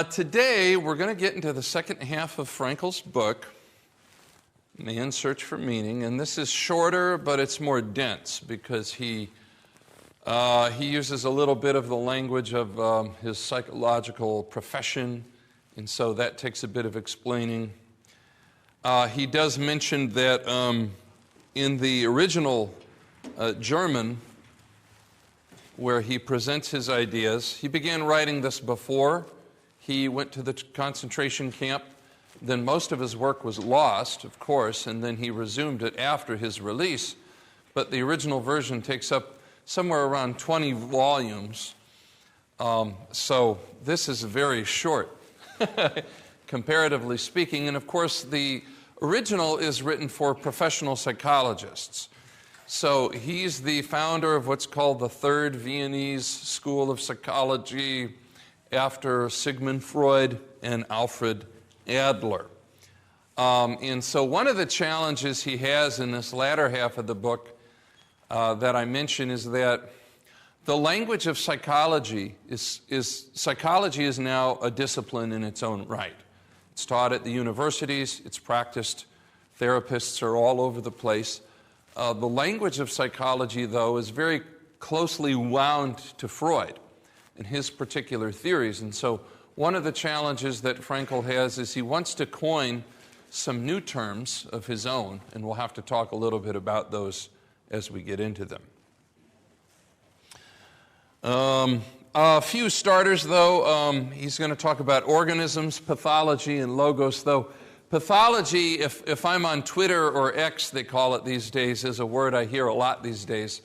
Today, we're going to get into the second half of Frankl's book, Man's Search for Meaning, and this is shorter, but it's more dense because he uses a little bit of the language of his psychological profession, and so that takes a bit of explaining. He does mention that in the original German, where he presents his ideas, he began writing this before he went to the concentration camp. Then most of his work was lost, of course, and then he resumed it after his release. But the original version takes up somewhere around 20 volumes. So this is very short, comparatively speaking. And of course, the original is written for professional psychologists. So he's the founder of what's called the Third Viennese School of Psychology, after Sigmund Freud and Alfred Adler. And so one of the challenges he has in this latter half of the book that I mention is that the language of psychology psychology is now a discipline in its own right. It's taught at the universities, it's practiced, therapists are all over the place. The language of psychology, though, is very closely wound to Freud and his particular theories. And so one of the challenges that Frankl has is he wants to coin some new terms of his own, and we'll have to talk a little bit about those as we get into them. A few starters, though. He's going to talk about organisms, pathology, and logos, though pathology, if I'm on Twitter or X, they call it these days, is a word I hear a lot these days.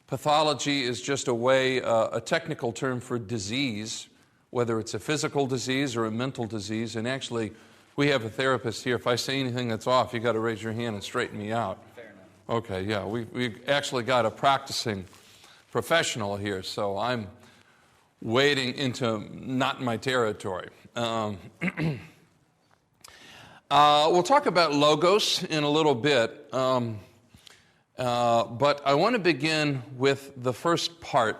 Pathology is just a technical term for disease, whether it's a physical disease or a mental disease. And actually, we have a therapist here. If I say anything that's off, you got to raise your hand and straighten me out. Fair enough. Okay, yeah, we've actually got a practicing professional here, so I'm wading into not my territory. We'll talk about logos in a little bit. But I want to begin with the first part,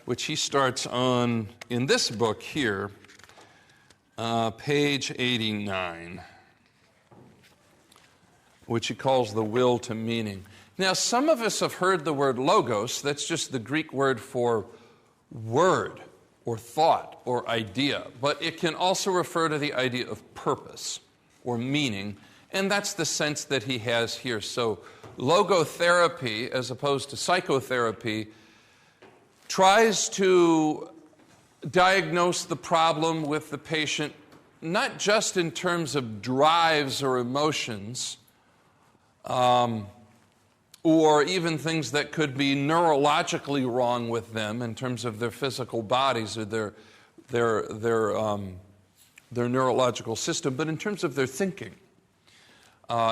which he starts on in this book here, page 89, which he calls the will to meaning. Now, some of us have heard the word logos. That's just the Greek word for word or thought or idea. But it can also refer to the idea of purpose or meaning, and that's the sense that he has here. So logotherapy, as opposed to psychotherapy, tries to diagnose the problem with the patient not just in terms of drives or emotions, or even things that could be neurologically wrong with them in terms of their physical bodies or their neurological system, but in terms of their thinking.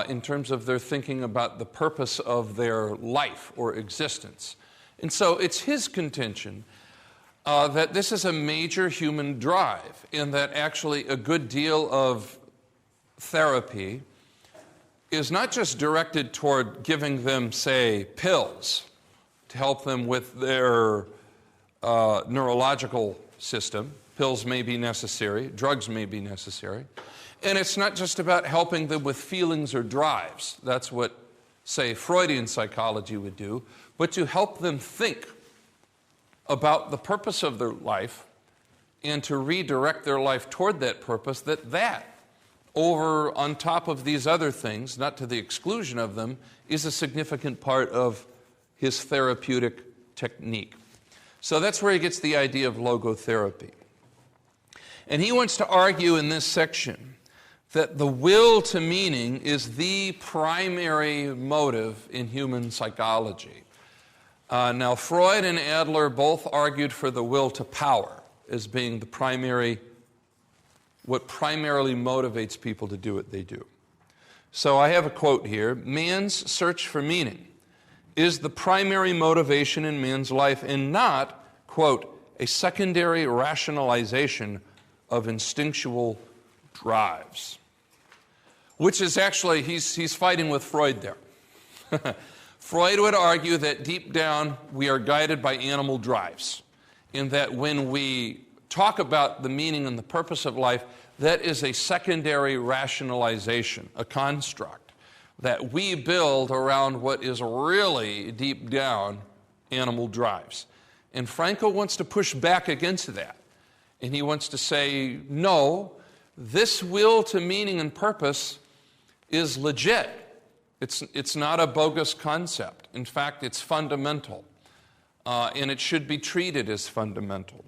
In terms of their thinking about the purpose of their life or existence. And so it's his contention that this is a major human drive, and that actually a good deal of therapy is not just directed toward giving them, say, pills to help them with their neurological system. Pills may be necessary, drugs may be necessary. And it's not just about helping them with feelings or drives. That's what, say, Freudian psychology would do. But to help them think about the purpose of their life and to redirect their life toward that purpose, that over on top of these other things, not to the exclusion of them, is a significant part of his therapeutic technique. So that's where he gets the idea of logotherapy. And he wants to argue in this section that the will to meaning is the primary motive in human psychology. Now, Freud and Adler both argued for the will to power as being what primarily motivates people to do what they do. So I have a quote here: "Man's search for meaning is the primary motivation in man's life and not, quote, a secondary rationalization of instinctual drives." Which is actually, he's fighting with Freud there. Freud would argue that deep down we are guided by animal drives, in that when we talk about the meaning and the purpose of life, that is a secondary rationalization, a construct that we build around what is really deep down animal drives. And Frankl wants to push back against that. And he wants to say, no, this will to meaning and purpose is legit. It's not a bogus concept. In fact, it's fundamental. And it should be treated as fundamental.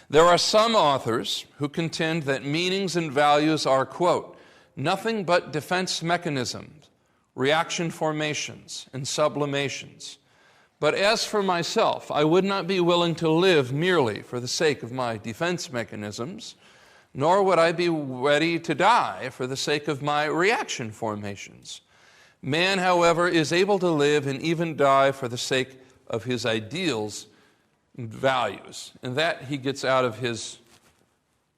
There are some authors who contend that meanings and values are, quote, nothing but defense mechanisms, reaction formations, and sublimations. But as for myself, I would not be willing to live merely for the sake of my defense mechanisms, nor would I be ready to die for the sake of my reaction formations. Man, however, is able to live and even die for the sake of his ideals and values. And that he gets out of his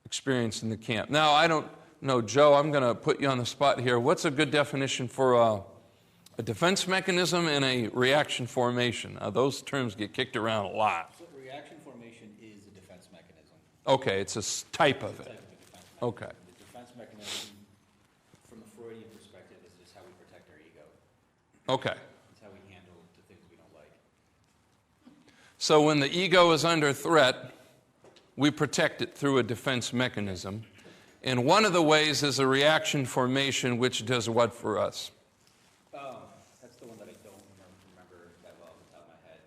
experience in the camp. Now, I don't know, Joe, I'm going to put you on the spot here. What's a good definition for a defense mechanism and a reaction formation? Those terms get kicked around a lot. So reaction formation is a defense mechanism. Okay, it's a type of it. Okay. The defense mechanism, from a Freudian perspective, is just how we protect our ego. Okay. It's how we handle the things we don't like. So when the ego is under threat, we protect it through a defense mechanism. And one of the ways is a reaction formation, which does what for us? That's the one that I don't remember that well off the top of my head.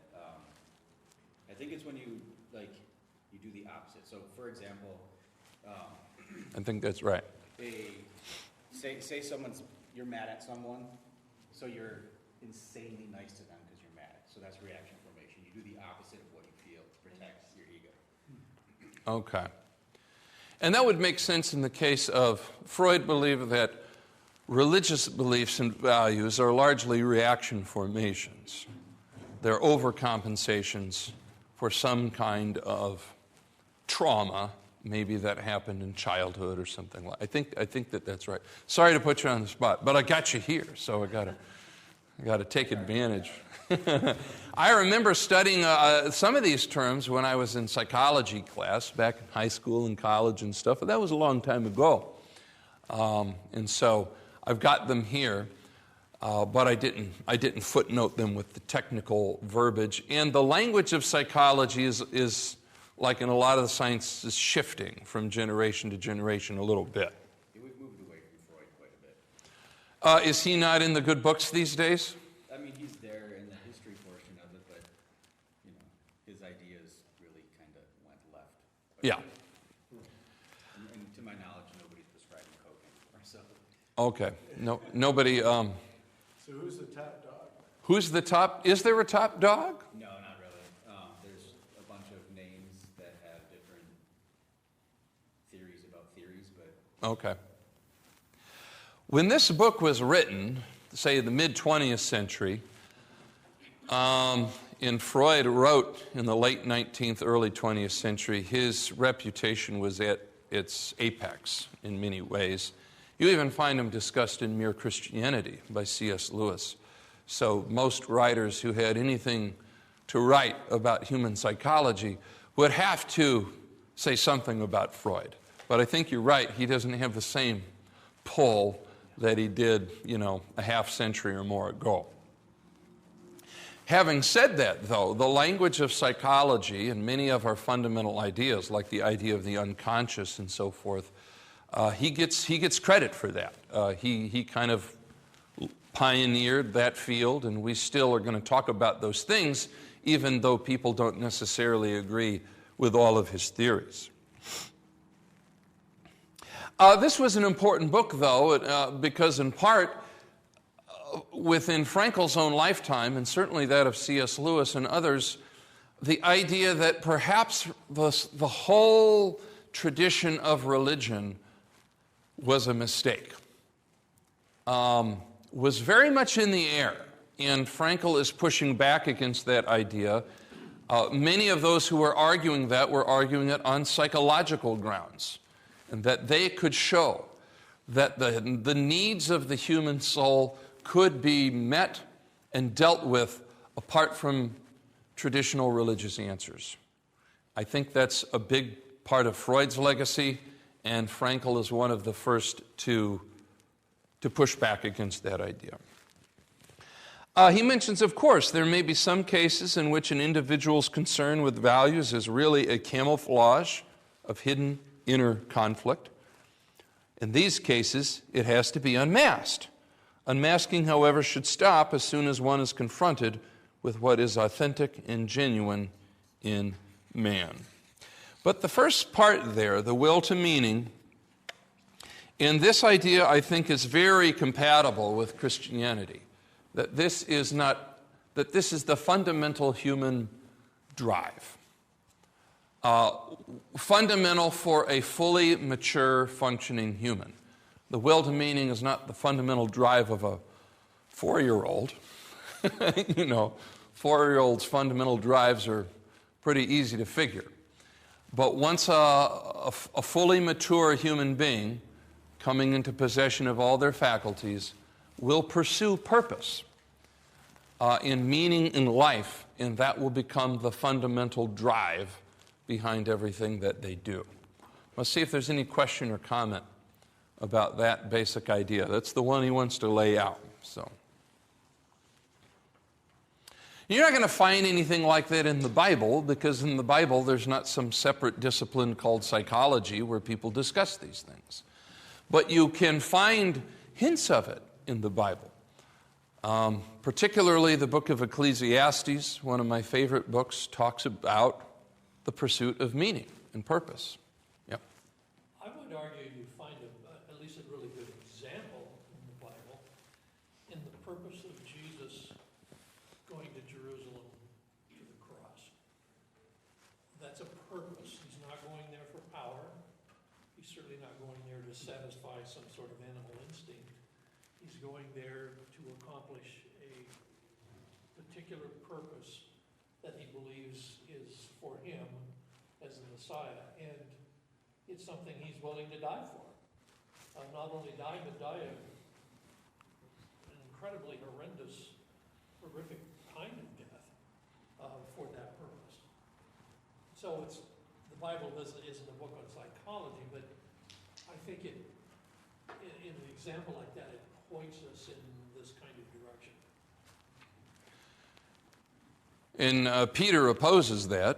I think it's when you do the opposite. So, for example, I think that's right. Say you're mad at someone, so you're insanely nice to them because you're mad. So that's reaction formation. You do the opposite of what you feel to protect your ego. Okay. And that would make sense in the case of Freud believed that religious beliefs and values are largely reaction formations. They're overcompensations for some kind of trauma, maybe that happened in childhood or something like. I think that's right. Sorry to put you on the spot, but I got you here, so I got to take advantage. I remember studying some of these terms when I was in psychology class back in high school and college and stuff, but that was a long time ago. And so I've got them here, but I didn't footnote them with the technical verbiage. And the language of psychology is like in a lot of the science, is shifting from generation to generation a little bit. Yeah, we've moved away from Freud quite a bit. Is he not in the good books these days? I mean, he's there in the history portion of it, but, his ideas really kind of went left. Yeah. And to my knowledge, nobody's prescribing coke anymore, so. Okay. No, nobody. So who's the top dog? Who's the top? Is there a top dog? No, not really. There's a bunch of names that have different theories about theories, but. Okay. When this book was written, say the mid-20th century, and Freud wrote in the late 19th, early 20th century, his reputation was at its apex in many ways. You even find him discussed in Mere Christianity by C.S. Lewis. So most writers who had anything to write about human psychology would have to say something about Freud. But I think you're right, he doesn't have the same pull that he did, a half century or more ago. Having said that, though, the language of psychology and many of our fundamental ideas, like the idea of the unconscious and so forth, he gets credit for that. He kind of pioneered that field, and we still are going to talk about those things, even though people don't necessarily agree with all of his theories. This was an important book, though, because in part, within Frankl's own lifetime, and certainly that of C.S. Lewis and others, the idea that perhaps the whole tradition of religion was a mistake was very much in the air. And Frankl is pushing back against that idea. Many of those who were arguing that were arguing it on psychological grounds, and that they could show that the needs of the human soul could be met and dealt with apart from traditional religious answers. I think that's a big part of Freud's legacy, and Frankl is one of the first to push back against that idea. He mentions, of course, there may be some cases in which an individual's concern with values is really a camouflage of hidden inner conflict. In these cases, it has to be unmasked. Unmasking, however, should stop as soon as one is confronted with what is authentic and genuine in man. But the first part there, the will to meaning, and this idea, I think, is very compatible with Christianity. That this is the fundamental human drive. Fundamental for a fully mature, functioning human. The will to meaning is not the fundamental drive of a 4-year-old. 4-year-olds' fundamental drives are pretty easy to figure. But once a fully mature human being, coming into possession of all their faculties, will pursue purpose in meaning in life, and that will become the fundamental drive behind everything that they do. Let's see if there's any question or comment about that basic idea. That's the one he wants to lay out. So, you're not going to find anything like that in the Bible, because in the Bible there's not some separate discipline called psychology where people discuss these things. But you can find hints of it in the Bible. Particularly the book of Ecclesiastes, one of my favorite books, talks about the pursuit of meaning and purpose. Yep. I would argue you find at least a really good example in the Bible in the purpose of Jesus going to Jerusalem to the cross. That's a purpose. He's not going there for power. He's certainly not going there to satisfy some sort of animal instinct. He's going there to accomplish a particular purpose that he believes is for him as the Messiah, and it's something he's willing to die for. Not only die, but die an incredibly horrific kind of death for that purpose. So the Bible isn't a book on psychology, but I think in an example like that, it points us in this kind of direction. And Peter opposes that.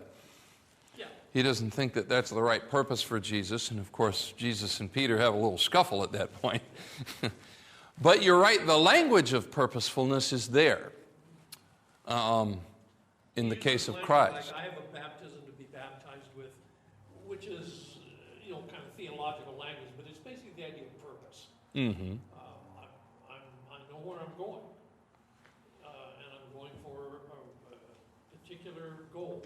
Yeah. He doesn't think that that's the right purpose for Jesus. And of course, Jesus and Peter have a little scuffle at that point. But you're right, the language of purposefulness is there in the case of Christ. Like I have a baptism to be baptized with, which is, kind of theological language, but it's basically the idea of purpose. Mm-hmm. I know where I'm going, and I'm going for a particular goal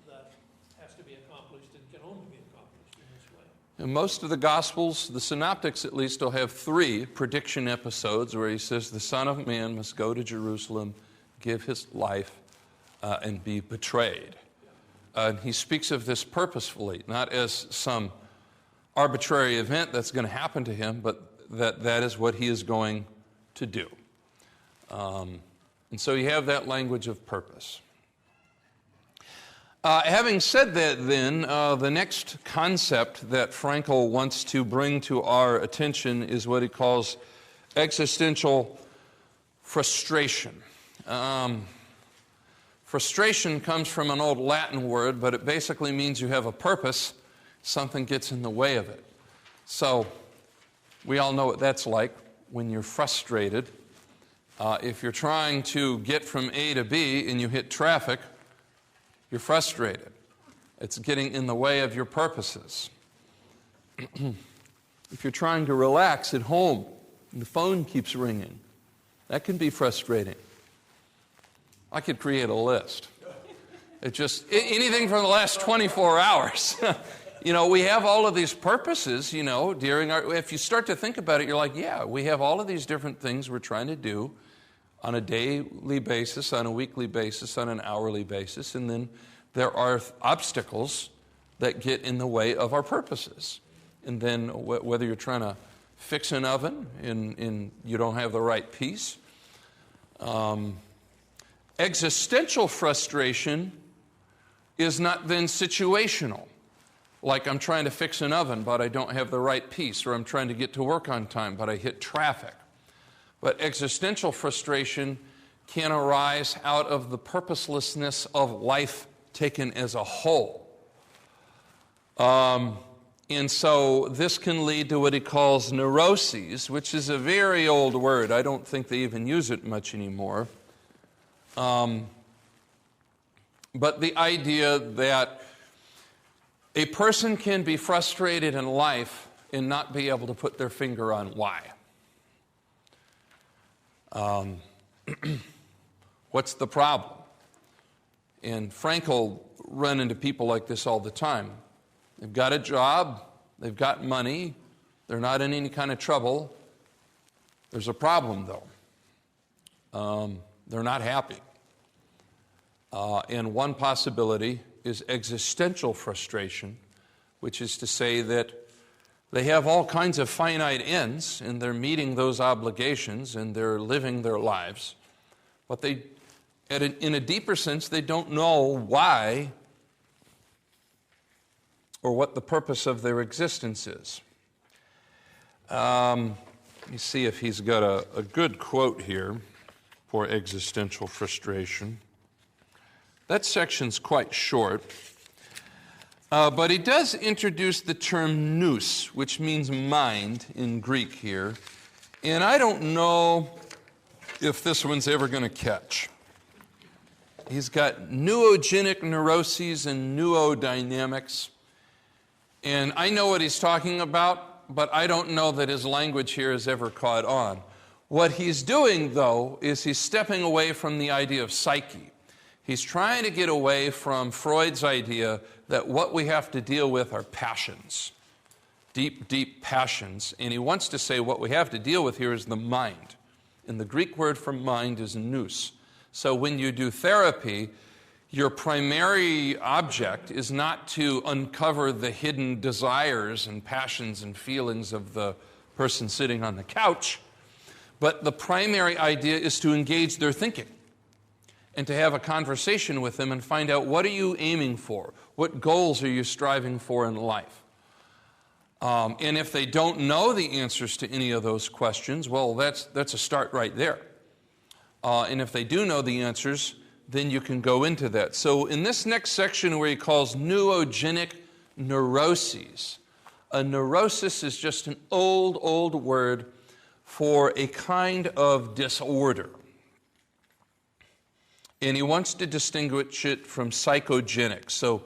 that has to be accomplished and can only be accomplished in this way. In most of the Gospels, the synoptics at least, will have 3 prediction episodes where he says the Son of Man must go to Jerusalem, give his life, and be betrayed. And he speaks of this purposefully, not as some arbitrary event that's going to happen to him, but that is what he is going to do. And so you have that language of purpose. Having said that, then, the next concept that Frankl wants to bring to our attention is what he calls existential frustration. Frustration comes from an old Latin word, but it basically means you have a purpose, something gets in the way of it. So we all know what that's like when you're frustrated. If you're trying to get from A to B and you hit traffic, you're frustrated. It's getting in the way of your purposes. If you're trying to relax at home and the phone keeps ringing, that can be frustrating. I could create a list. Anything from the last 24 hours. We have all of these purposes, if you start to think about it, you're like, yeah, we have all of these different things we're trying to do on a daily basis, on a weekly basis, on an hourly basis, and then there are obstacles that get in the way of our purposes. And then whether you're trying to fix an oven and you don't have the right piece, existential frustration is not then situational. Like I'm trying to fix an oven, but I don't have the right piece, or I'm trying to get to work on time, but I hit traffic. But existential frustration can arise out of the purposelessness of life taken as a whole. And so this can lead to what he calls neuroses, which is a very old word. I don't think they even use it much anymore. But the idea that a person can be frustrated in life and not be able to put their finger on why. What's the problem? And Frankl run into people like this all the time. They've got a job, they've got money, they're not in any kind of trouble. There's a problem, though. They're not happy. And one possibility is existential frustration, which is to say that they have all kinds of finite ends, and they're meeting those obligations, and they're living their lives. But they, in a deeper sense, they don't know why or what the purpose of their existence is. Let me see if he's got a good quote here for existential frustration. That section's quite short, but he does introduce the term nous, which means mind in Greek here, and I don't know if this one's ever going to catch. He's got neurogenic neuroses and neodynamics, and I know what he's talking about, but I don't know that his language here has ever caught on. What he's doing, though, is he's stepping away from the idea of psyche. He's trying to get away from Freud's idea that what we have to deal with are passions, deep, deep passions. And he wants to say what we have to deal with here is the mind. And the Greek word for mind is nous. So when you do therapy, your primary object is not to uncover the hidden desires and passions and feelings of the person sitting on the couch, but the primary idea is to engage their thinking and to have a conversation with them and find out, what are you aiming for? What goals are you striving for in life? And if they don't know the answers to any of those questions, well, that's a start right there. And if they do know the answers, then you can go into that. So in this next section where he calls neurogenic neuroses, a neurosis is just an old word for a kind of disorder. And he wants to distinguish it from psychogenic. So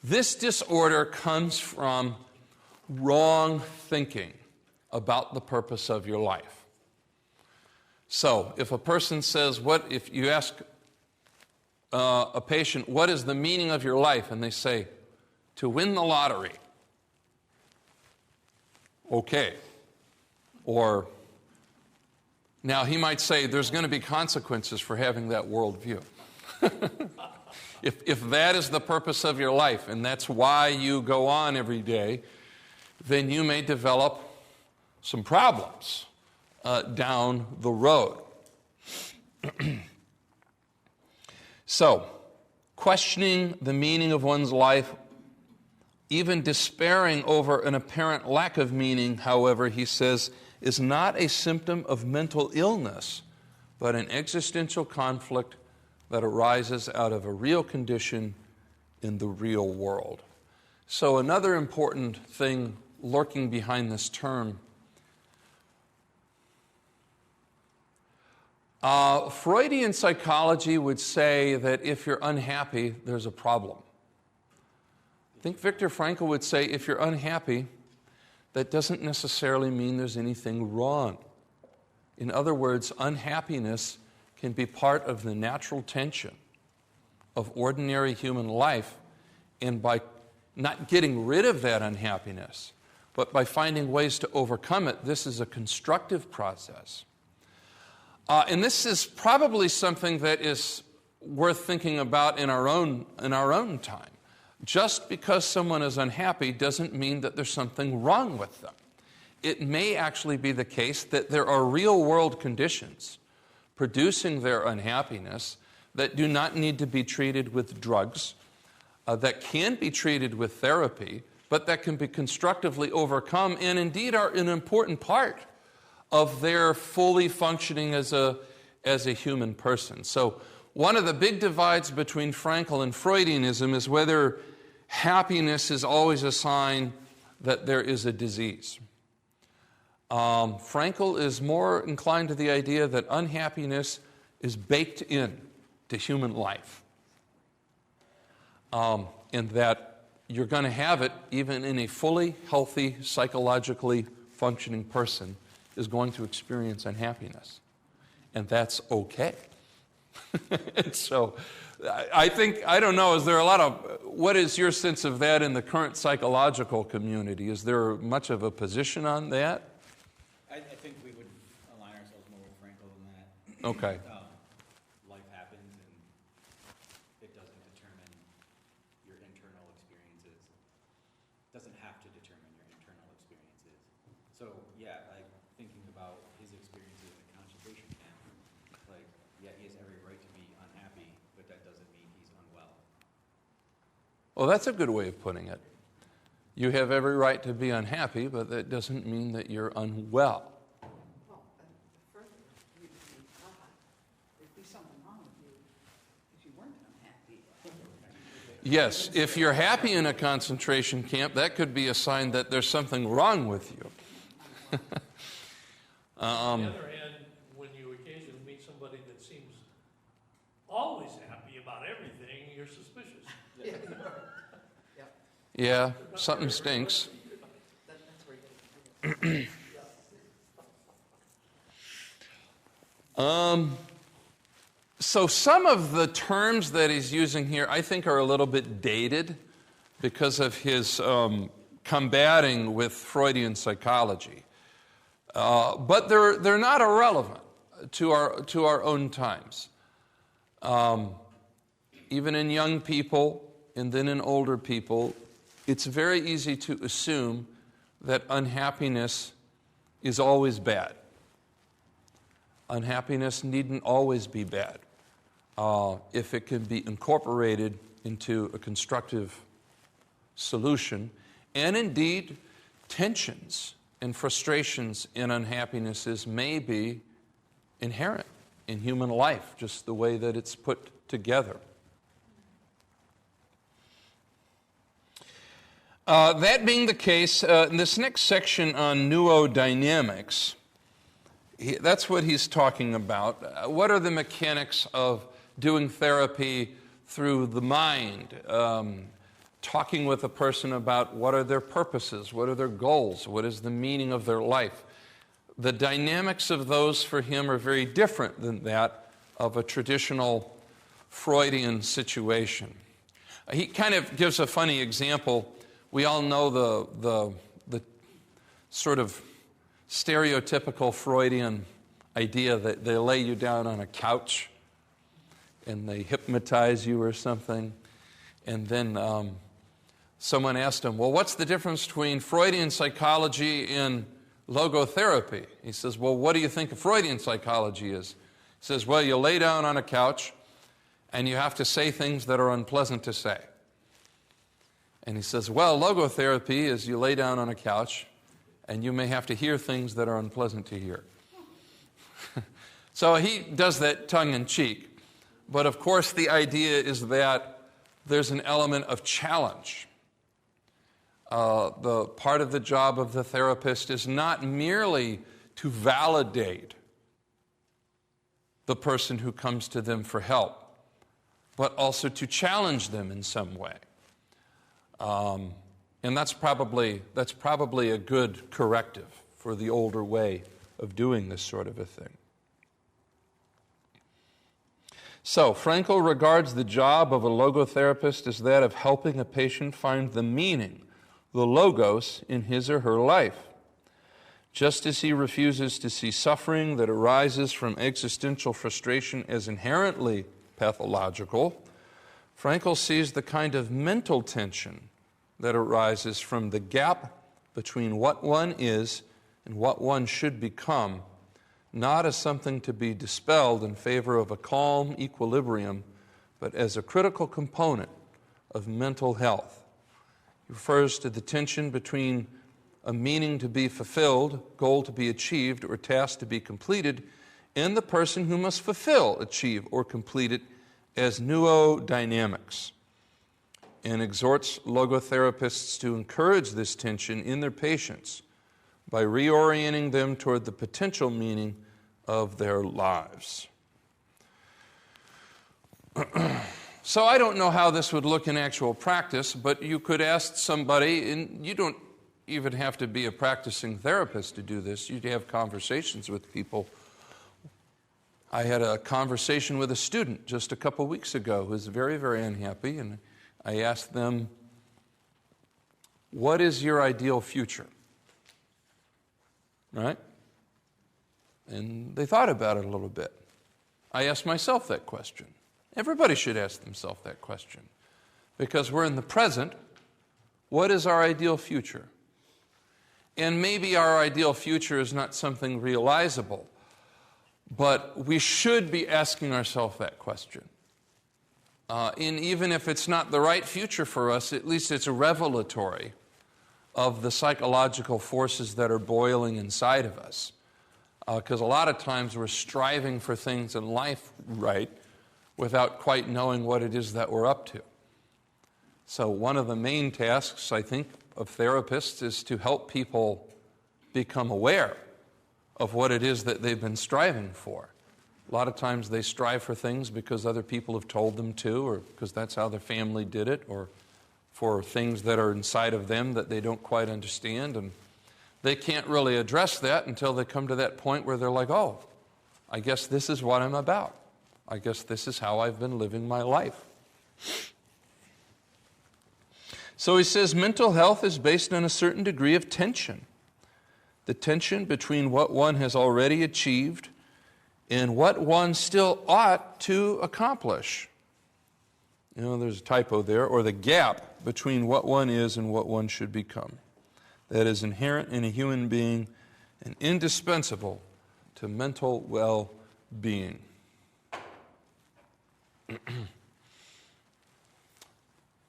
this disorder comes from wrong thinking about the purpose of your life. So if a person says, if you ask a patient, what is the meaning of your life? And they say, to win the lottery. Okay. Or, now he might say, there's going to be consequences for having that worldview. If that is the purpose of your life, and that's why you go on every day, then you may develop some problems down the road. So, questioning the meaning of one's life, even despairing over an apparent lack of meaning, however, he says, is not a symptom of mental illness, but an existential conflict that arises out of a real condition in the real world. So another important thing lurking behind this term, Freudian psychology would say that if you're unhappy, there's a problem. I think Viktor Frankl would say if you're unhappy, that doesn't necessarily mean there's anything wrong. In other words, unhappiness can be part of the natural tension of ordinary human life, and by not getting rid of that unhappiness, but by finding ways to overcome it, this is a constructive process. And this is probably something that is worth thinking about in our own time. Just because someone is unhappy doesn't mean that there's something wrong with them. It may actually be the case that there are real-world conditions producing their unhappiness that do not need to be treated with drugs, that can be treated with therapy, but that can be constructively overcome and indeed are an important part of their fully functioning as a human person. So one of the big divides between Frankl and Freudianism is whether happiness is always a sign that there is a disease. Frankl is more inclined to the idea that unhappiness is baked in to human life, and that you're going to have it even in a fully healthy, psychologically functioning person is going to experience unhappiness, and that's okay. And so I think, I don't know, is there a lot of, what is your sense of that in the current psychological community? Is there much of a position on that? I think we would align ourselves more with Frankl than that. Okay. Life happens, and it doesn't determine your internal experiences. It doesn't have to determine your internal experiences. So, yeah, like thinking about his experiences in a concentration camp, like, yeah, he has every right to be unhappy, but that doesn't mean he's unwell. Well, that's a good way of putting it. You have every right to be unhappy, but that doesn't mean that you're unwell. Well, further, you'd be God. There'd be something wrong with you if you weren't unhappy. Yes, if you're happy in a concentration camp, that could be a sign that there's something wrong with you. On the other hand, when you occasionally meet somebody that seems always happy about everything, you're suspicious. Yeah. Yeah, something stinks. That's where you So some of the terms that he's using here, I think, are a little bit dated because of his combating with Freudian psychology. But they're not irrelevant to our own times. Even in young people and then in older people, it's very easy to assume that unhappiness is always bad. Unhappiness needn't always be bad if it can be incorporated into a constructive solution. And indeed, tensions and frustrations and unhappinesses may be inherent in human life, just the way that it's put together. That being the case, in this next section on neurodynamics, that's what he's talking about. What are the mechanics of doing therapy through the mind? Talking with a person about what are their purposes, what are their goals, what is the meaning of their life. The dynamics of those for him are very different than that of a traditional Freudian situation. He kind of gives a funny example. We all know the sort of stereotypical Freudian idea that they lay you down on a couch and they hypnotize you or something. And then someone asked him, well, what's the difference between Freudian psychology and logotherapy? He says, well, what do you think Freudian psychology is? He says, well, you lay down on a couch and you have to say things that are unpleasant to say. And he says, well, logotherapy is you lay down on a couch and you may have to hear things that are unpleasant to hear. So he does that tongue-in-cheek. But of course, the idea is that there's an element of challenge. The part of the job of the therapist is not merely to validate the person who comes to them for help, but also to challenge them in some way. And that's probably a good corrective for the older way of doing this sort of a thing. So, Frankl regards the job of a logotherapist as that of helping a patient find the meaning, the logos, in his or her life. Just as he refuses to see suffering that arises from existential frustration as inherently pathological, Frankl sees the kind of mental tension that arises from the gap between what one is and what one should become, not as something to be dispelled in favor of a calm equilibrium, but as a critical component of mental health. He refers to the tension between a meaning to be fulfilled, goal to be achieved, or task to be completed, and the person who must fulfill, achieve, or complete it as neurodynamics, and exhorts logotherapists to encourage this tension in their patients by reorienting them toward the potential meaning of their lives. So I don't know how this would look in actual practice, but you could ask somebody, and you don't even have to be a practicing therapist to do this. You'd have conversations with people. I had a conversation with a student just a couple weeks ago who was very, very unhappy, and I asked them, what is your ideal future? Right? And they thought about it a little bit. I asked myself that question. Everybody should ask themselves that question. Because we're in the present, what is our ideal future? And maybe our ideal future is not something realizable, but we should be asking ourselves that question. And even if it's not the right future for us, at least it's a revelatory of the psychological forces that are boiling inside of us. Because a lot of times we're striving for things in life, right, without quite knowing what it is that we're up to. So one of the main tasks, I think, of therapists is to help people become aware of what it is that they've been striving for. A lot of times they strive for things because other people have told them to, or because that's how their family did it, or for things that are inside of them that they don't quite understand. And they can't really address that until they come to that point where they're like, oh, I guess this is what I'm about. I guess this is how I've been living my life. So he says mental health is based on a certain degree of tension. The tension between what one has already achieved and what one still ought to accomplish. You know, there's a typo there. Or the gap between what one is and what one should become. That is inherent in a human being and indispensable to mental well-being.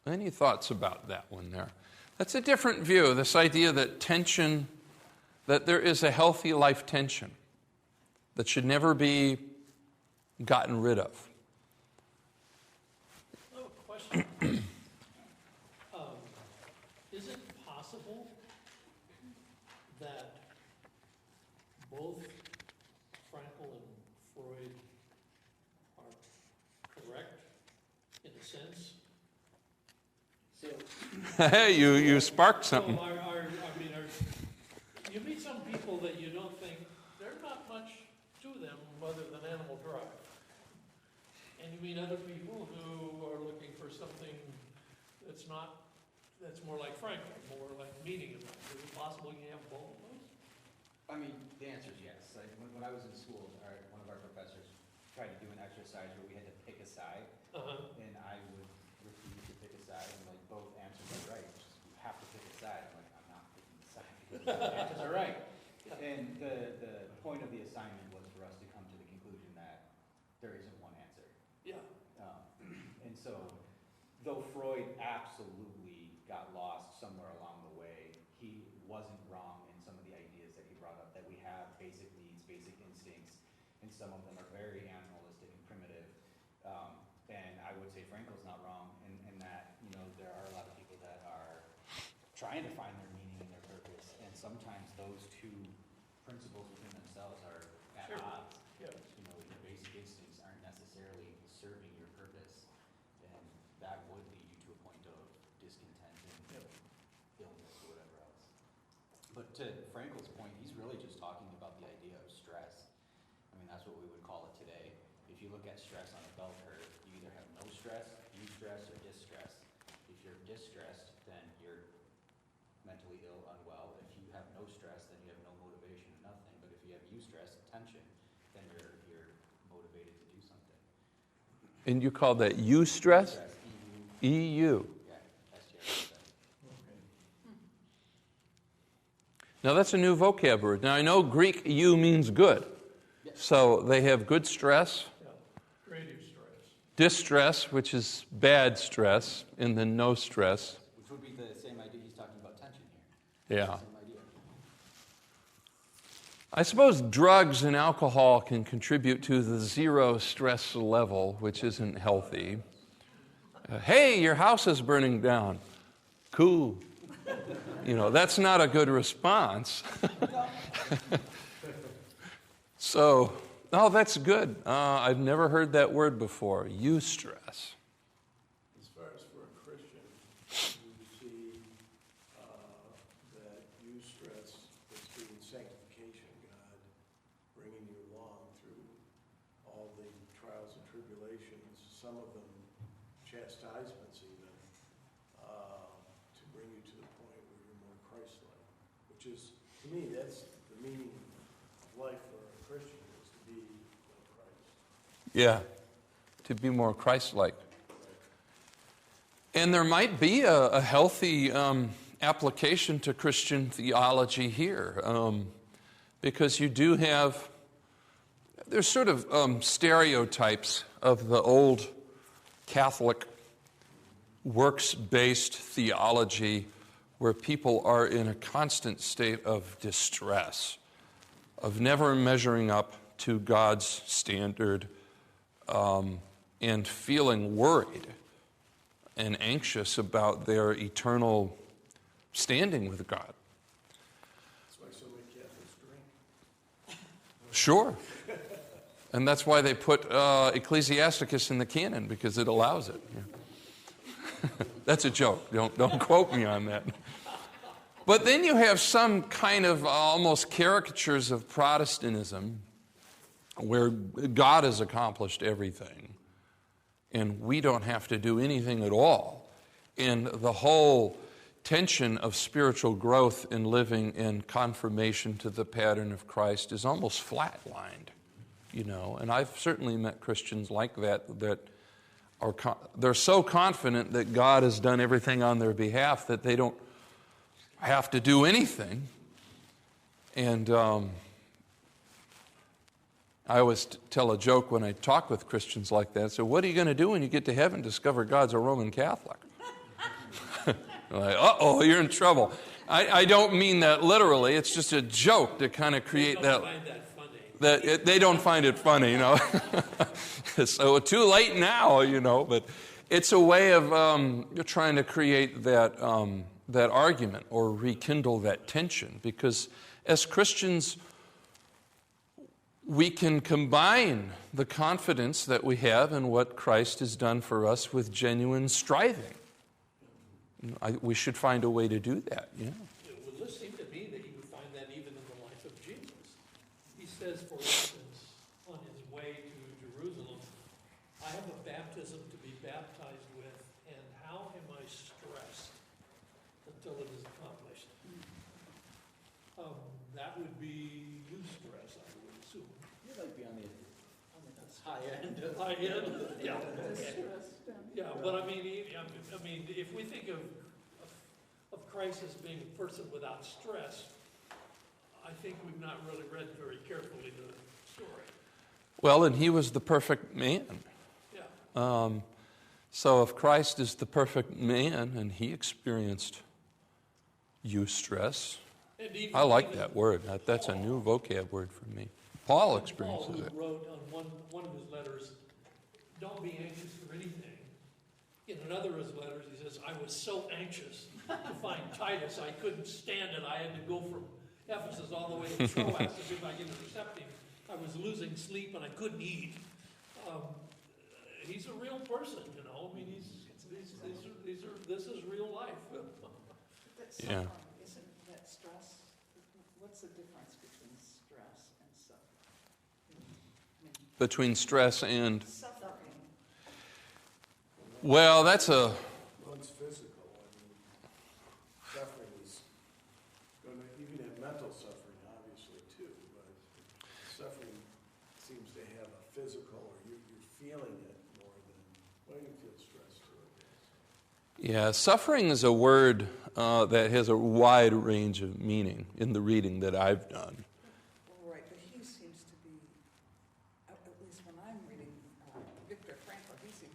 Any thoughts about that one there? That's a different view, this idea that tension, that there is a healthy life tension that should never be gotten rid of. I have a question. Is it possible that both Frankl and Freud are correct in a sense? Hey, you sparked something. So you meet some people that you don't think, there's not much to them other than animal drive. And you meet other people who are looking for something that's more like Frankl, more like meaning in life. Is it possible you have both of those? I mean, the answer is yes. Like when I was in school, one of our professors tried to do an exercise where we had to pick a side, and I would refuse to pick a side, and like both answers are right. Just, you have to pick a side. I'm like, I'm not picking a side because both answers are right. And the point of the assignment was for us to come to the conclusion that there isn't one answer. Yeah. And so, though Freud absolutely got lost somewhere along the way, he wasn't wrong in some of the ideas that he brought up, that we have basic needs, basic instincts, and some of them are very animalistic and primitive. And I would say Frankl's not wrong in that, you know, there are a lot of people that are trying to find their meaning and their purpose, and sometimes those two principles within themselves are at Sure. odds. Yeah. You know, your basic instincts aren't necessarily serving your purpose, and that would lead you to a point of discontent and illness or whatever else. But to Frankl's point, he's really just talking about the idea of stress. I mean, that's what we would call it today. If you look at stress on a bell curve, you either have no stress, eustress, or distress. If you're distressed, then you're mentally ill, unwell. If you have no stress, then you have no motivation, nothing. But if you have eustress, tension, then you're motivated to do something. And you call that eustress? Stress, EU. yeah, STRS. Now that's a new vocab word. Now I know Greek eu means good. So they have good stress. Yeah. Creative stress. distress, which is bad stress, and then no stress. Which would be the same idea. He's talking about tension here. Yeah. Same idea. I suppose drugs and alcohol can contribute to the zero stress level, which isn't healthy. Hey, your house is burning down. Cool. That's not a good response. So, that's good. I've never heard that word before, eustress. As far as for a Christian, you see that eustress is being sanctification, God bringing you along through all the trials and tribulations, some of them chastisements even, to bring you to the point where you're more Christ-like, which is, to me, that's the meaning of life for a Christian, is to be like Christ. Yeah, to be more Christ-like. And there might be a healthy application to Christian theology here, because you do have, there's sort of stereotypes of the old Catholic works-based theology where people are in a constant state of distress, of never measuring up to God's standard, and feeling worried and anxious about their eternal standing with God. That's why so many Catholics drink. Sure. And that's why they put Ecclesiasticus in the canon, because it allows it. Yeah. That's a joke. Don't quote me on that. But then you have some kind of almost caricatures of Protestantism where God has accomplished everything and we don't have to do anything at all. And the whole tension of spiritual growth in living in conformation to the pattern of Christ is almost flatlined, And I've certainly met Christians like that are they're so confident that God has done everything on their behalf that they don't have to do anything. And I always tell a joke when I talk with Christians like that. So what are you going to do when you get to heaven and discover God's a Roman Catholic? Like, uh-oh, you're in trouble. I don't mean that literally. It's just a joke to kind of create that. They don't find it funny, So too late now, But it's a way of trying to create that argument or rekindle that tension. Because as Christians, we can combine the confidence that we have in what Christ has done for us with genuine striving. We should find a way to do that, It would seem to me that you would find that even in the life of Jesus. He says, for instance, on his way to Jerusalem, I have a baptism to be baptized with, and how am I stressed until it is accomplished? That would be eustress, I would assume. You might be on the high end. High end? Yeah. Distressed and- Yeah, but I mean, if we think of Christ as being a person without stress, I think we've not really read very carefully the story. Well, and he was the perfect man. Yeah. So if Christ is the perfect man and he experienced eustress, And I like that word. That's a new vocab word for me. Paul experiences Paul, it. who wrote on one of his letters, don't be anxious for anything. In another of his letters, he says, I was so anxious to find Titus, I couldn't stand it. I had to go from Ephesus all the way to Troas to see if I could intercept him. I was losing sleep and I couldn't eat. He's a real person, this is real life. That Yeah. suffering, isn't that stress? What's the difference between stress and suffering? Between stress and, Suffering. well, that's One's physical, suffering is going to, you can have mental suffering, obviously, too, but suffering seems to have a physical, or you're feeling it more than, well, you feel stress too, I guess. Yeah, suffering is a word that has a wide range of meaning in the reading that I've done. Right, but he seems to be, at least when I'm reading Viktor Frankl, he seems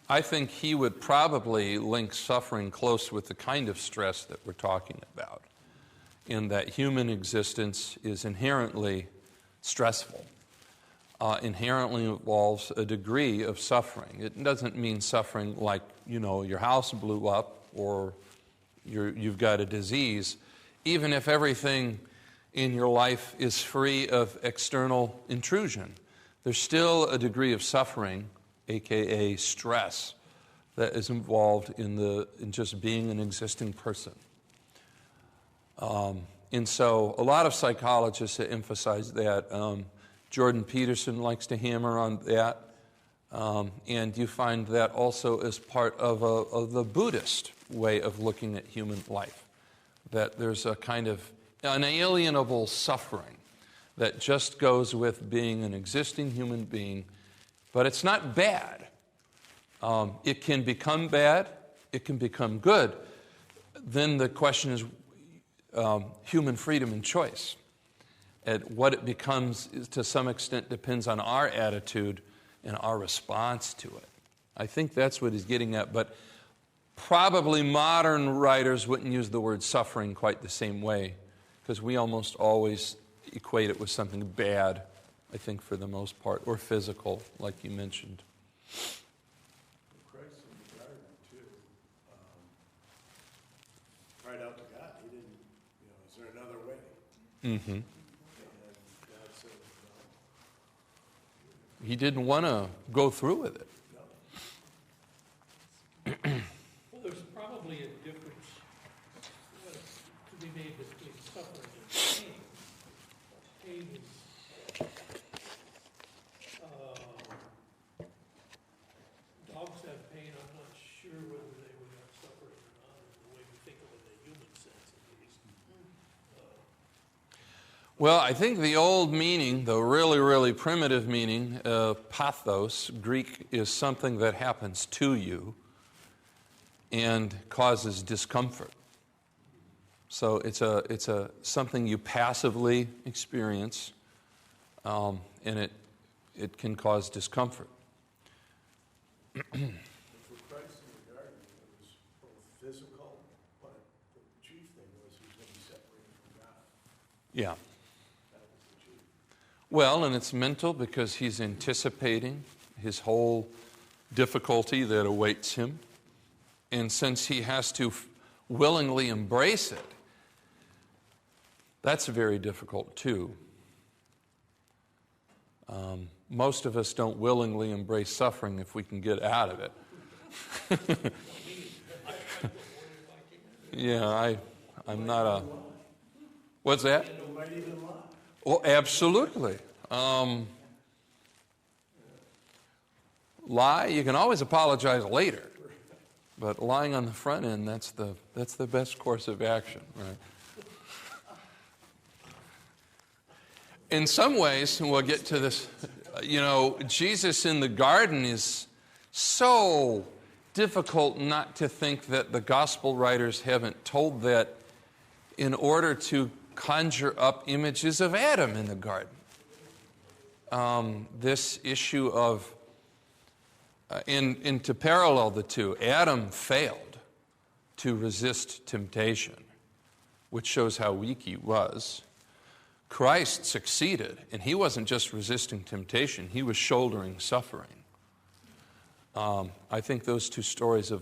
I think he would probably link suffering close with the kind of stress that we're talking about, in that human existence is inherently stressful, inherently involves a degree of suffering. It doesn't mean suffering like, your house blew up or you've got a disease. Even if everything in your life is free of external intrusion, there's still a degree of suffering, aka stress, that is involved in just being an existing person. And so a lot of psychologists have emphasized that. Jordan Peterson likes to hammer on that. And you find that also as part of the Buddhist way of looking at human life, that there's a kind of unalienable suffering that just goes with being an existing human being, but it's not bad. It can become bad, it can become good. Then the question is human freedom and choice. And what it becomes, to some extent, depends on our attitude and our response to it. I think that's what he's getting at, but probably modern writers wouldn't use the word suffering quite the same way, because we almost always equate it with something bad, I think, for the most part, or physical, like you mentioned. Christ in the garden, too, cried out to God. He didn't, is there another way? Mm-hmm. And God said, no. He didn't want to go through with it. Well, there's probably a difference to be made between suffering and pain. Pain is, dogs have pain. I'm not sure whether they would have suffering or not, in the way we think of it in a human sense, at least. Well, I think the old meaning, the really, really primitive meaning, pathos, Greek, is something that happens to you and causes discomfort. So it's a something you passively experience, and it can cause discomfort. But for Christ in the garden, it was both physical, but the chief thing was he was going to be separated from God. Yeah. That was the chief. Well, and it's mental because he's anticipating his whole difficulty that awaits him. And since he has to willingly embrace it, that's very difficult too. Most of us don't willingly embrace suffering if we can get out of it. Yeah, I'm not a... What's that? You might even lie. Well, absolutely. Lie, you can always apologize later. But lying on the front end, that's the best course of action, right? In some ways, and we'll get to this, Jesus in the garden is so difficult not to think that the gospel writers haven't told that in order to conjure up images of Adam in the garden. This issue of and to parallel the two, Adam failed to resist temptation, which shows how weak he was. Christ succeeded, and he wasn't just resisting temptation, he was shouldering suffering. I think those two stories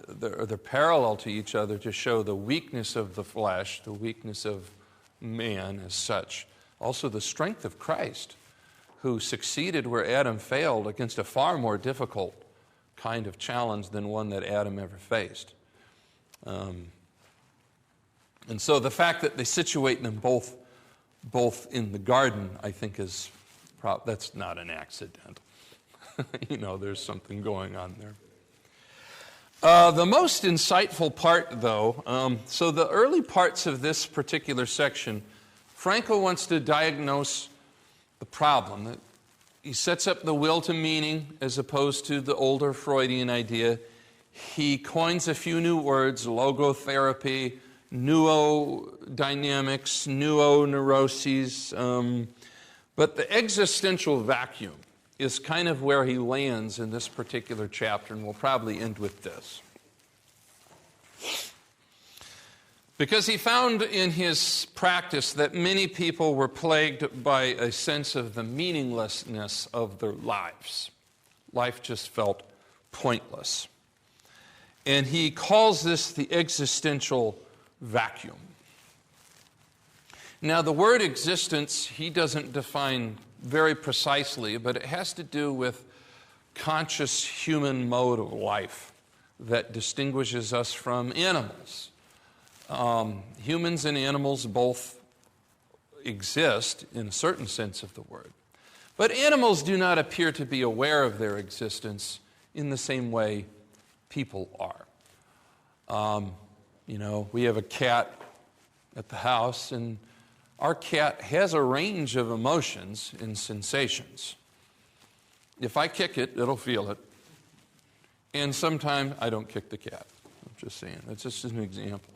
they're parallel to each other to show the weakness of the flesh, the weakness of man as such. Also the strength of Christ, who succeeded where Adam failed against a far more difficult kind of challenge than one that Adam ever faced. And so the fact that they situate them both in the garden, I think that's not an accident. There's something going on there. The most insightful part, though, so the early parts of this particular section, Frankl wants to diagnose the problem. He sets up the will to meaning as opposed to the older Freudian idea. He coins a few new words: logotherapy, nuodynamics, nuoneuroses. But the existential vacuum is kind of where he lands in this particular chapter, and we'll probably end with this. Because he found in his practice that many people were plagued by a sense of the meaninglessness of their lives. Life just felt pointless. And he calls this the existential vacuum. Now, the word existence, he doesn't define very precisely, but it has to do with conscious human mode of life that distinguishes us from animals. Humans and animals both exist in a certain sense of the word. But animals do not appear to be aware of their existence in the same way people are. We have a cat at the house, and our cat has a range of emotions and sensations. If I kick it, it'll feel it. And sometimes I don't kick the cat. I'm just saying. That's just an example.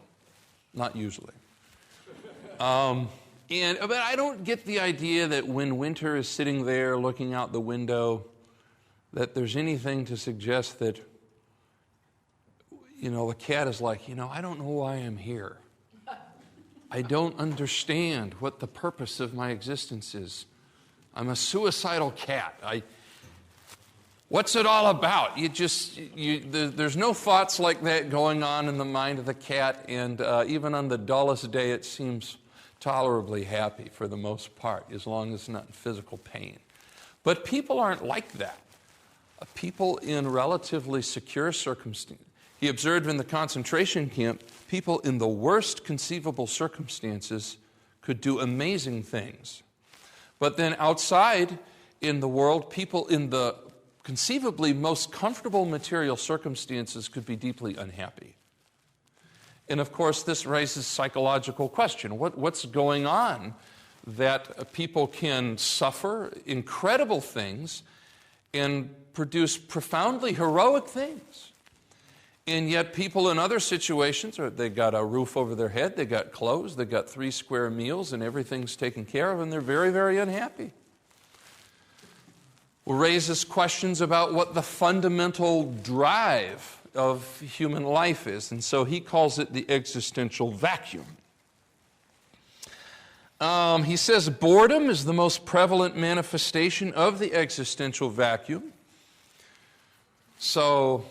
Not usually. But I don't get the idea that when Winter is sitting there looking out the window, that there's anything to suggest that, the cat is like, I don't know why I'm here. I don't understand what the purpose of my existence is. I'm a suicidal cat. What's it all about? There's no thoughts like that going on in the mind of the cat, and even on the dullest day, it seems tolerably happy for the most part, as long as it's not in physical pain. But people aren't like that. People in relatively secure circumstances. He observed in the concentration camp, people in the worst conceivable circumstances could do amazing things. But then outside in the world, people in the conceivably most comfortable material circumstances could be deeply unhappy. And of course, this raises psychological question. What's going on that people can suffer incredible things and produce profoundly heroic things? And yet people in other situations, they got a roof over their head, they got clothes, they got 3 square meals, and everything's taken care of, and they're very, very unhappy. It raises questions about what the fundamental drive of human life is. And so he calls it the existential vacuum. He says boredom is the most prevalent manifestation of the existential vacuum. So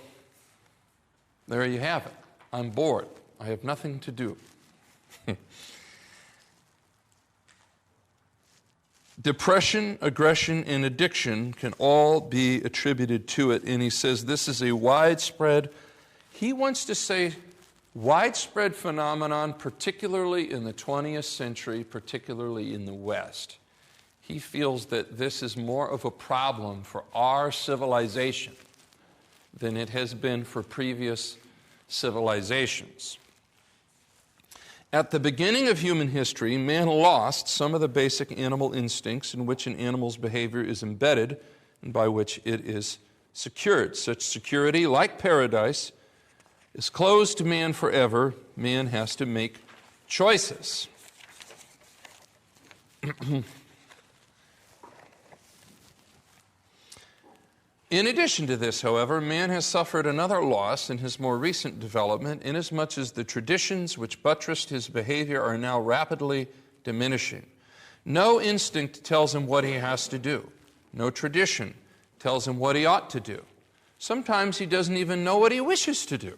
there you have it. I'm bored. I have nothing to do. Depression, aggression, and addiction can all be attributed to it. And he says this is a widespread, he wants to say widespread phenomenon, particularly in the 20th century, particularly in the West. He feels that this is more of a problem for our civilization than it has been for previous civilizations. At the beginning of human history, man lost some of the basic animal instincts in which an animal's behavior is embedded and by which it is secured. Such security, like paradise, is closed to man forever. Man has to make choices. In addition to this, however, man has suffered another loss in his more recent development, inasmuch as the traditions which buttressed his behavior are now rapidly diminishing. No instinct tells him what he has to do. No tradition tells him what he ought to do. Sometimes he doesn't even know what he wishes to do.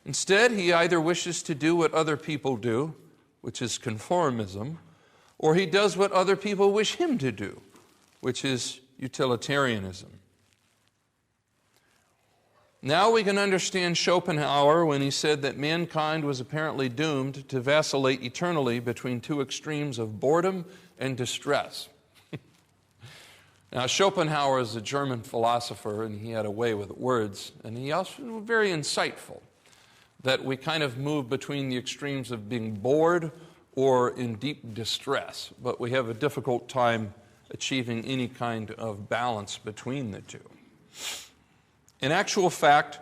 Instead, he either wishes to do what other people do, which is conformism, or he does what other people wish him to do, which is utilitarianism. Now we can understand Schopenhauer when he said that mankind was apparently doomed to vacillate eternally between 2 extremes of boredom and distress. Now, Schopenhauer is a German philosopher, and he had a way with words, and he also was very insightful, that we kind of move between the extremes of being bored or in deep distress, but we have a difficult time achieving any kind of balance between the two. In actual fact,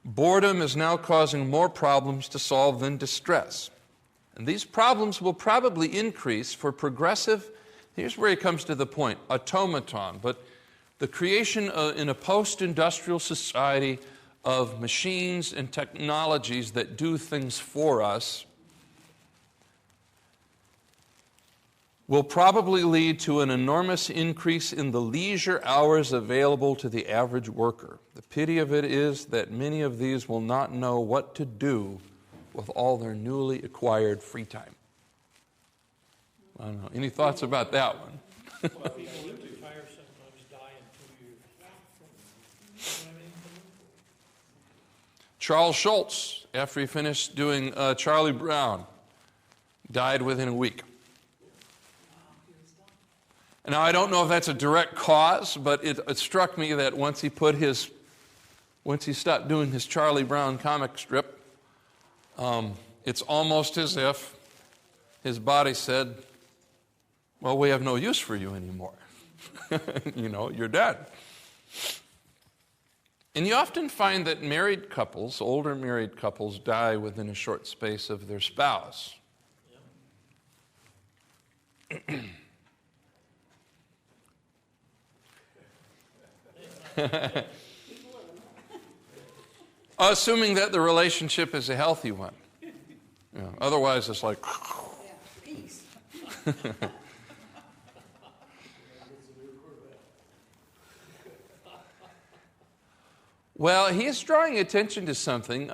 boredom is now causing more problems to solve than distress. And these problems will probably increase for progressive, here's where he comes to the point, automaton. But The creation in a post-industrial society of machines and technologies that do things for us will probably lead to an enormous increase in the leisure hours available to the average worker. The pity of it is that many of these will not know what to do with all their newly acquired free time. I don't know. Any thoughts about that one? People that retire sometimes die in 2 years. They don't have anything to live for. Charles Schultz, after he finished doing Charlie Brown, died within a week. Now, I don't know if that's a direct cause, but it struck me that once he stopped doing his Charlie Brown comic strip, it's almost as if his body said, well, we have no use for you anymore. You're dead. And you often find that married couples, older married couples, die within a short space of their spouse. Assuming that the relationship is a healthy one. Otherwise, it's like... Peace. Well, he is drawing attention to something.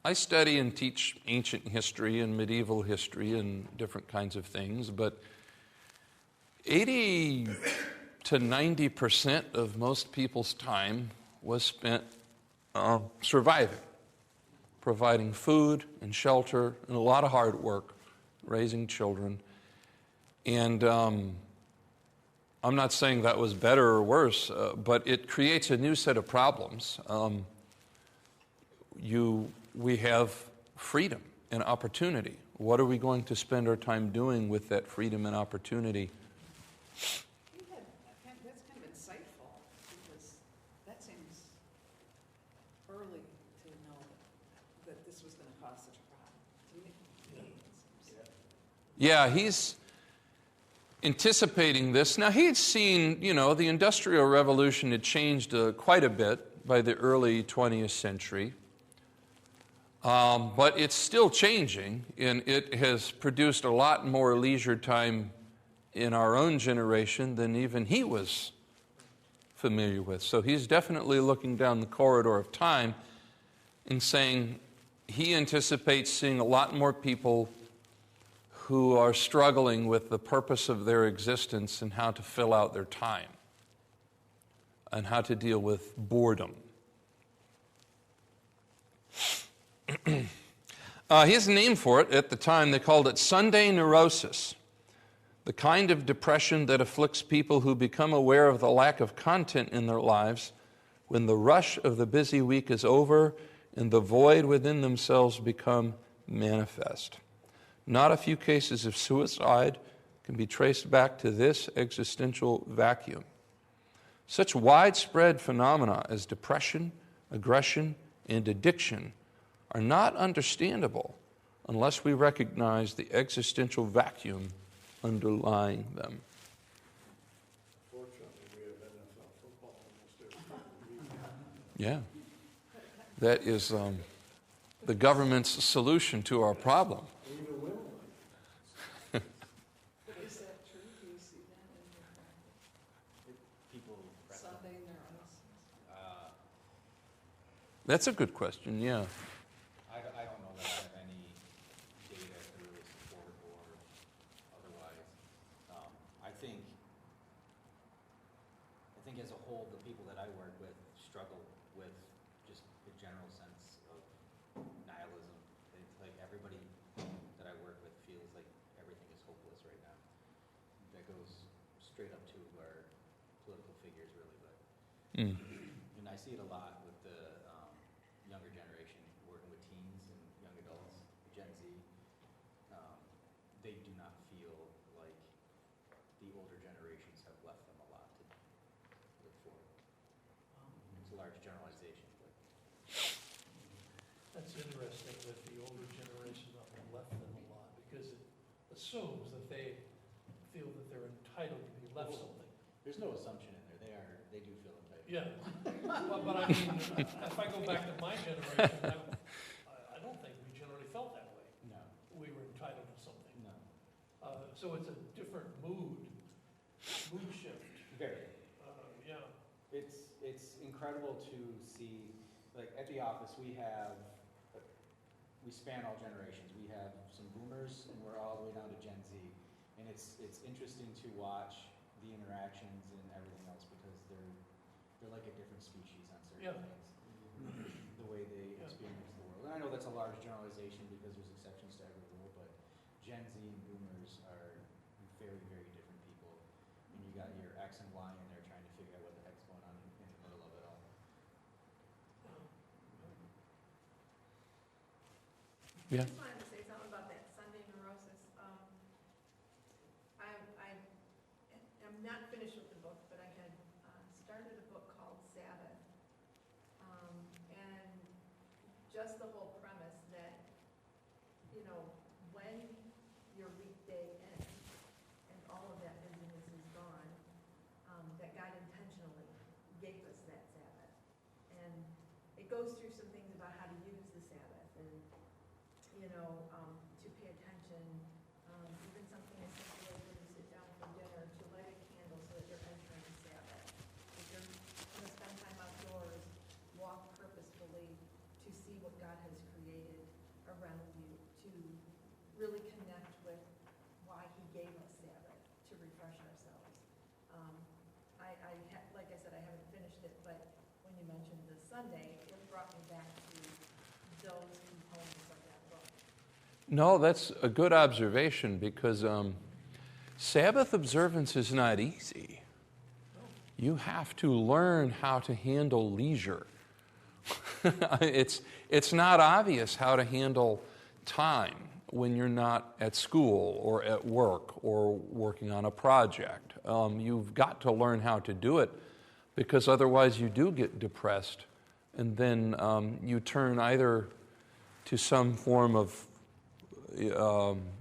I study and teach ancient history and medieval history and different kinds of things, but 80 to 90% of most people's time was spent surviving, providing food and shelter and a lot of hard work, raising children. And I'm not saying that was better or worse, but it creates a new set of problems. We have freedom and opportunity. What are we going to spend our time doing with that freedom and opportunity? That's kind of insightful, because that seems early to know that this was going to cause such a problem. To me, it seems. Yeah, he's anticipating this. Now, he had seen, the Industrial Revolution had changed quite a bit by the early 20th century. But it's still changing, and it has produced a lot more leisure time in our own generation than even he was familiar with. So he's definitely looking down the corridor of time and saying he anticipates seeing a lot more people who are struggling with the purpose of their existence and how to fill out their time and how to deal with boredom. He has a name for it. At the time, they called it Sunday neurosis, the kind of depression that afflicts people who become aware of the lack of content in their lives when the rush of the busy week is over and the void within themselves become manifest. Not a few cases of suicide can be traced back to this existential vacuum. Such widespread phenomena as depression, aggression, and addiction are not understandable unless we recognize the existential vacuum underlying them. Fortunately, we have NFL football almost every week. Yeah. That is the government's solution to our problem. Even women like But is that true? Do you see that in your practice? People, Sunday neurosis? That's a good question, yeah. I don't know that I have any data to really support or otherwise. I think as a whole, the people that I work with struggle with just the general sense of nihilism. It's like everybody that I work with feels like everything is hopeless right now. That goes straight up to our political figures, really, but. And I see it a lot with the younger generation working with teens and young adults, Gen Z. They do not feel like the older generations have left them a lot to live for. It's a large generalization, but That's interesting that the older generation have left them a lot, because it assumes that they feel that they're entitled to be left something. there's no assumption in there. Yeah, but I mean, if I go back to my generation, I don't think we generally felt that way. No, We were entitled to something. no, So it's a different mood shift. very. Yeah, It's incredible to see, like, at the office, we span all generations. We have some boomers, and we're all the way down to Gen Z. And it's interesting to watch the interactions and everything else, because they're like a different species on certain Yeah. things. The way they Yeah. experience the world. And I know that's a large generalization because there's exceptions to every rule, but Gen Z and boomers are very, very different people. And you got your X and Y in there trying to figure out what the heck's going on in the middle of it all. Yeah. I just wanted to say something about that Sunday neurosis. I'm not finished with the book, but I had started a book called Sabbath. And just the whole premise that, you know, when your weekday ends and all of that busyness is gone, that God intentionally gave us that Sabbath. And it goes through some things about how to use the Sabbath and, you know, to pay attention, even something as simple as when you sit down for dinner, to light a candle so that you're entering the Sabbath. If you're going to spend time outdoors, walk purposefully to see what God has created around you, to really connect with why He gave us Sabbath, to refresh ourselves. Like I said, I haven't finished it, but when you mentioned the Sunday, it brought me back to those components of that book. No, that's a good observation because Sabbath observance is not easy. You have to learn how to handle leisure. It's not obvious how to handle time when you're not at school or at work or working on a project. You've got to learn how to do it because otherwise you do get depressed and then you turn either to some form of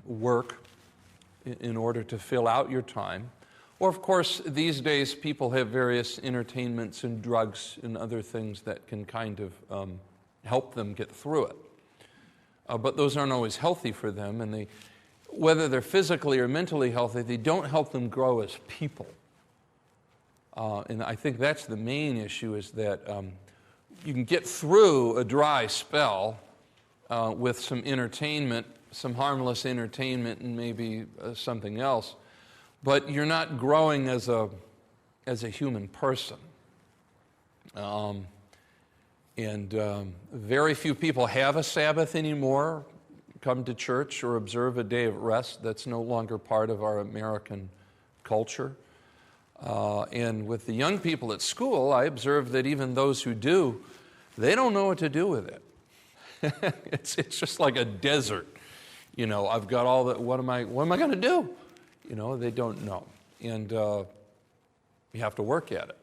work in order to fill out your time. Or, of course, these days people have various entertainments and drugs and other things that can kind of help them get through it. But those aren't always healthy for them, and whether they're physically or mentally healthy, they don't help them grow as people. And I think that's the main issue, is that you can get through a dry spell with some entertainment, some harmless entertainment, and maybe something else, but you're not growing as a human person. Very few people have a Sabbath anymore, come to church or observe a day of rest. That's no longer part of our American culture. And with the young people at school, I observe that even those who do, they don't know what to do with it. It's just like a desert. You know, I've got all that, what am I going to do? You know, they don't know. And you have to work at it.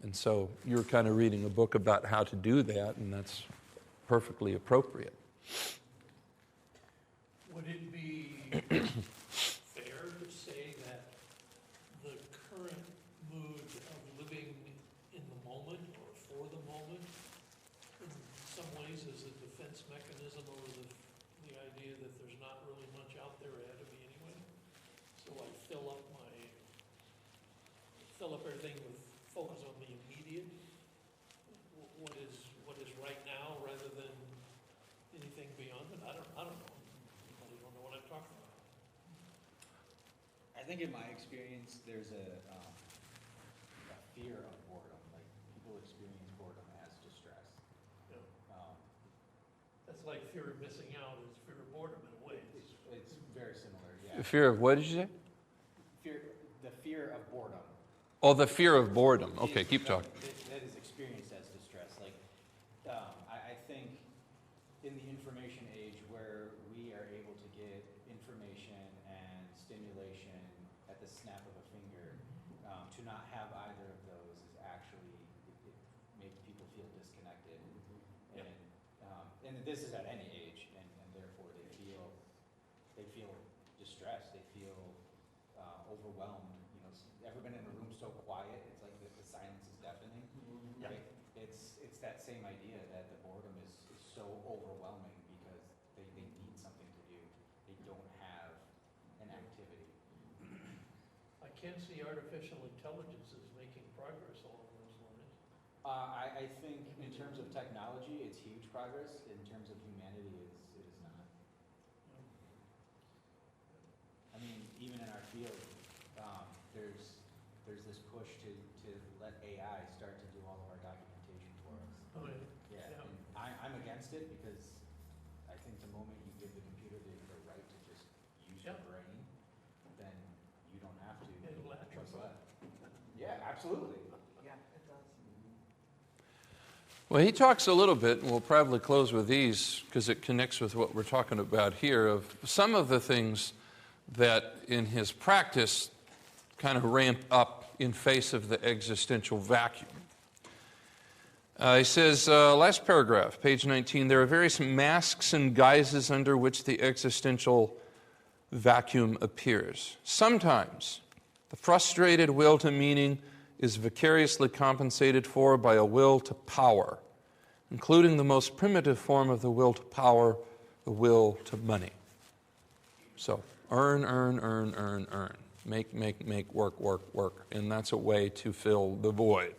And so you're kind of reading a book about how to do that, and that's perfectly appropriate. Would it be fair to say that the current mood of living in the moment or for the moment, in some ways is a defense mechanism over the idea that there's not really much out there ahead of me anyway? So I fill up everything with focus on the immediate, what is right now rather than anything beyond it. I don't know. I don't know what I'm talking about. I think in my experience, there's a fear of boredom. Like, people experience boredom as distress. Yeah. Um, That's like fear of missing out is fear of boredom in a way. it's very similar, yeah. The fear of, what did you say? The fear of boredom. Oh, the fear of boredom. Okay, keep talking. That is experienced as distress. Like, I think in the information age where we are able to get information and stimulation at the snap of a finger, to not have either of those is actually, it makes people feel disconnected. And this is at any age, and therefore they feel distressed, they feel overwhelmed. You know, ever been in a room so quiet, it's like the silence is deafening? it's that same idea that the boredom is so overwhelming because they need something to do. They don't have an activity. I can't see artificial intelligence as making progress along those lines. I think in terms of technology, it's huge progress. In terms of humanity, it is not. I mean, even in our field, there's this push to let AI start to do all of our documentation for us. Oh, Yeah, yeah. and I'm against it because I think the moment you give the computer the right to just use your Yeah. brain, then you don't have to. It'll What's atrophy. left? Yeah, absolutely. Yeah, it does. Well, he talks a little bit, and we'll probably close with these because it connects with what we're talking about here, of some of the things that in his practice kind of ramp up in face of the existential vacuum. He says, last paragraph, page 19, there are various masks and guises under which the existential vacuum appears. Sometimes the frustrated will to meaning is vicariously compensated for by a will to power, including the most primitive form of the will to power, the will to money. So, earn. Make, work. And that's a way to fill the void.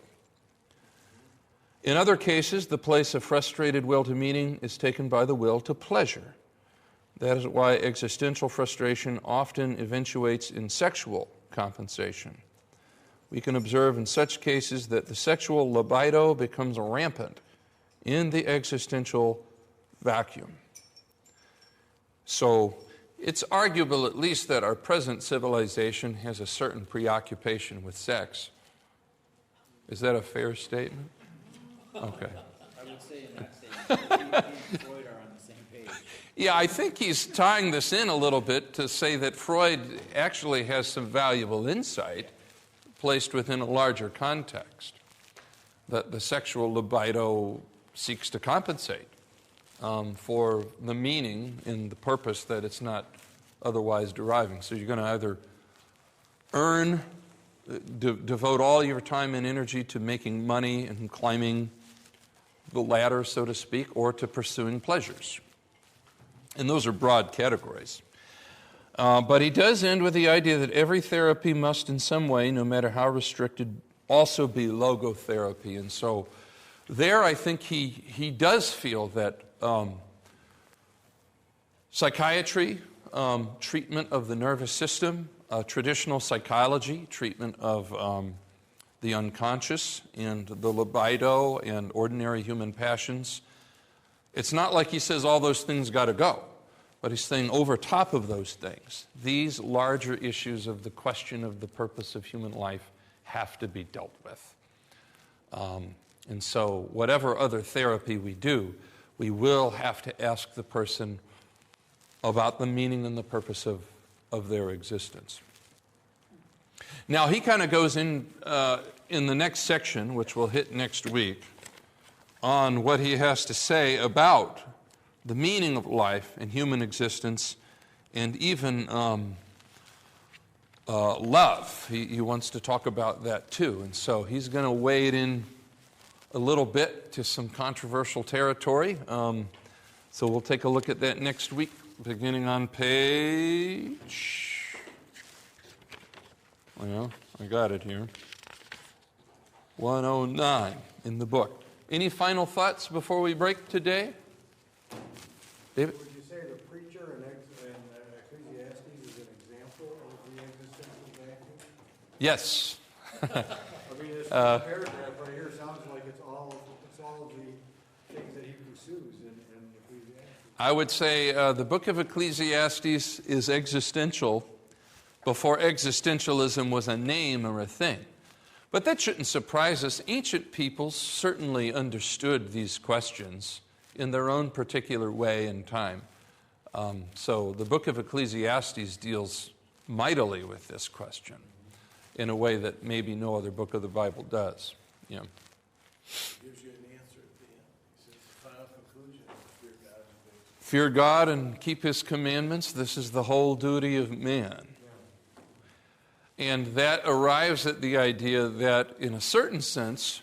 In other cases, the place of frustrated will to meaning is taken by the will to pleasure. That is why existential frustration often eventuates in sexual compensation. We can observe in such cases that the sexual libido becomes rampant in the existential vacuum. So, it's arguable at least that our present civilization has a certain preoccupation with sex. Is that a fair statement? Okay. I would say in that statement, he and Freud are on the same page. Yeah, I think he's tying this in a little bit to say that Freud actually has some valuable insight placed within a larger context, that the sexual libido seeks to compensate for the meaning and the purpose that it's not otherwise deriving. So you're going to either devote all your time and energy to making money and climbing the ladder, so to speak, or to pursuing pleasures. And those are broad categories. But he does end with the idea that every therapy must in some way, no matter how restricted, also be logotherapy. And so there I think he does feel that psychiatry, treatment of the nervous system, traditional psychology, treatment of the unconscious and the libido and ordinary human passions. It's not like he says all those things got to go, but he's saying over top of those things, these larger issues of the question of the purpose of human life have to be dealt with. And so whatever other therapy we do, we will have to ask the person about the meaning and the purpose of their existence. Now, he kind of goes in the next section, which we'll hit next week, on what he has to say about the meaning of life and human existence and even love. He wants to talk about that too. And so he's going to wade in a little bit to some controversial territory. So we'll take a look at that next week, beginning on page... Well, I got it here. 109 in the book. Any final thoughts before we break today? David? Would you say the preacher in Ecclesiastes is an example of the existential vacuum? Yes. I mean, this paragraph right here sounds like it's all of the things that he pursues in Ecclesiastes. I would say the book of Ecclesiastes is existential before existentialism was a name or a thing. But that shouldn't surprise us. Ancient peoples certainly understood these questions in their own particular way and time. So the book of Ecclesiastes deals mightily with this question in a way that maybe no other book of the Bible does. Yeah. Gives you an answer at the end. He says the final conclusion is fear God and things. Fear God and keep His commandments. This is the whole duty of man. And that arrives at the idea that, in a certain sense,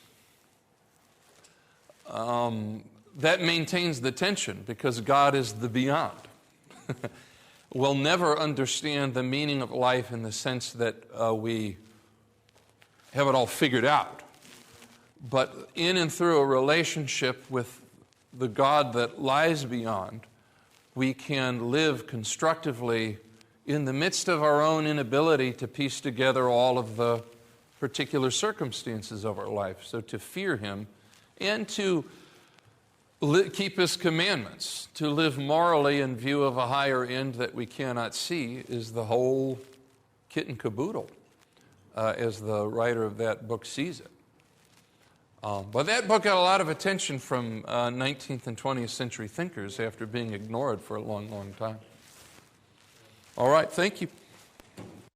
that maintains the tension because God is the beyond. We'll never understand the meaning of life in the sense that we have it all figured out. But in and through a relationship with the God that lies beyond, we can live constructively in the midst of our own inability to piece together all of the particular circumstances of our life. So to fear Him and to keep His commandments, to live morally in view of a higher end that we cannot see is the whole kit and caboodle, as the writer of that book sees it. But that book got a lot of attention from 19th and 20th century thinkers after being ignored for a long, long time. All right, thank you.